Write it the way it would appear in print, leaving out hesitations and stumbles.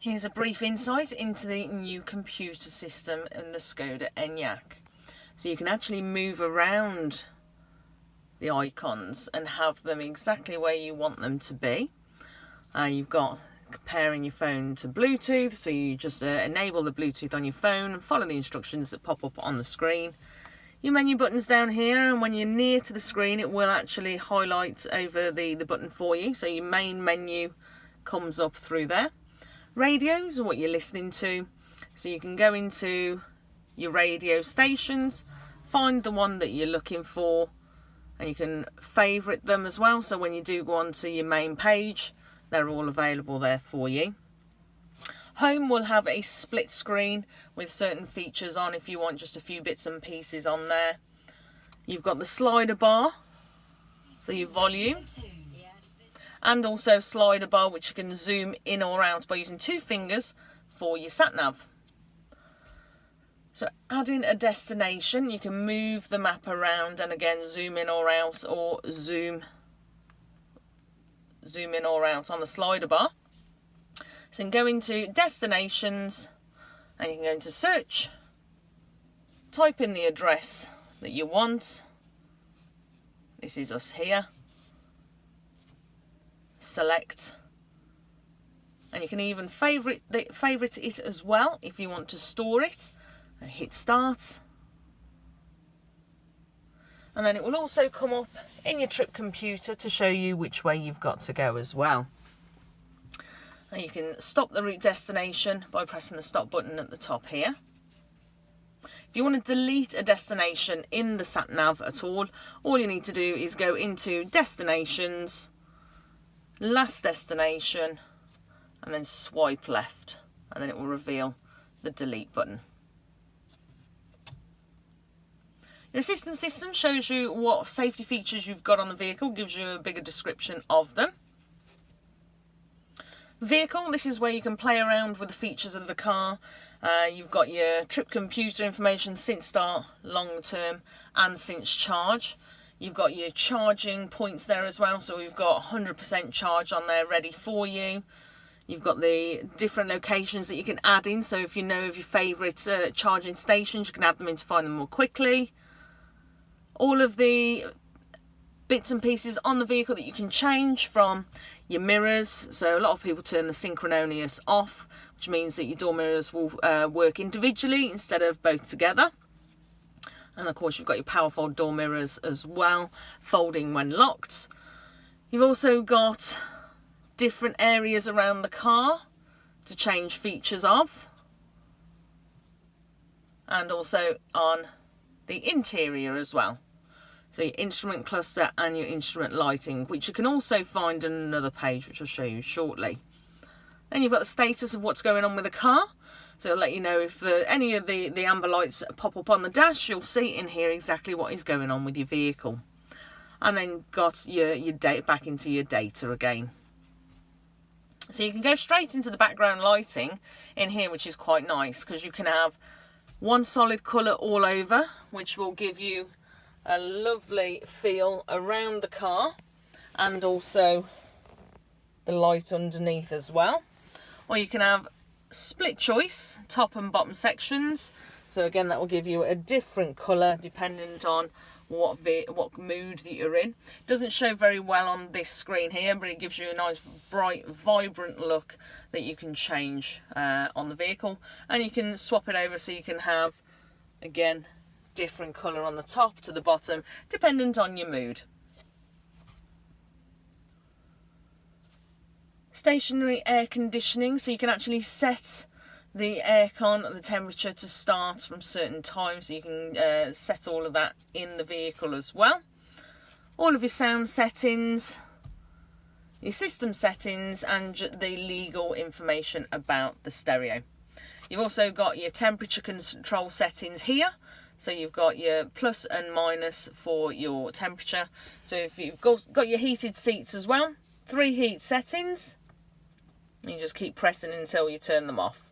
Here's a brief insight into the new computer system in the Skoda Enyaq. So you can actually move around the icons and have them exactly where you want them to be. You've got pairing your phone to Bluetooth, so you just enable the Bluetooth on your phone and follow the instructions that pop up on the screen. Your menu button's down here, and when you're near to the screen it will actually highlight over the button for you, so your main menu comes up through there. Radios are what you're listening to, so you can go into your radio stations, find the one that you're looking for, and you can favourite them as well, so when you do go onto your main page they're all available there for you. Home will have a split screen with certain features on if you want just a few bits and pieces on there. You've got the slider bar for your volume, and also slider bar which you can zoom in or out by using 2 fingers for your sat nav. So adding a destination, you can move the map around and again zoom in or out, or zoom in or out on the slider bar. So you can go into destinations and you can go into search, type in the address that you want. This is us here. Select, and you can even favourite it as well if you want to store it, and hit start, and then it will also come up in your trip computer to show you which way you've got to go as well. And you can stop the route destination by pressing the stop button at the top here. If you want to delete a destination in the sat nav at all you need to do is go into destinations, last destination, and then swipe left, and then it will reveal the delete button. Your assistance system shows you what safety features you've got on the vehicle, gives you a bigger description of them. Vehicle, this is where you can play around with the features of the car. You've got your trip computer information since start, long term, and since charge. You've got your charging points there as well, so we've got 100% charge on there ready for you. You've got the different locations that you can add in, so if you know of your favourite charging stations, you can add them in to find them more quickly. All of the bits and pieces on the vehicle that you can change, from your mirrors, so a lot of people turn the synchronous off, which means that your door mirrors will work individually instead of both together. And of course you've got your power fold door mirrors as well, folding when locked. You've also got different areas around the car to change features of, and also on the interior as well. So your instrument cluster and your instrument lighting, which you can also find on another page, which I'll show you shortly. Then you've got the status of what's going on with the car. So it'll let you know if any of the amber lights pop up on the dash, you'll see in here exactly what is going on with your vehicle. And then got your data back into your data again. So you can go straight into the background lighting in here, which is quite nice because you can have one solid colour all over, which will give you a lovely feel around the car, and also the light underneath as well. Or you can have split choice, top and bottom sections. So again, that will give you a different colour dependent on what mood that you're in. It doesn't show very well on this screen here, but it gives you a nice bright vibrant look that you can change on the vehicle, and you can swap it over so you can have again different colour on the top to the bottom dependent on your mood. Stationary air conditioning, so you can actually set the aircon and the temperature to start from certain times, so you can set all of that in the vehicle as well. All of your sound settings, your system settings, and the legal information about the stereo. You've also got your temperature control settings here, so you've got your plus and minus for your temperature. So if you've got your heated seats as well, 3 heat settings, you just keep pressing until you turn them off.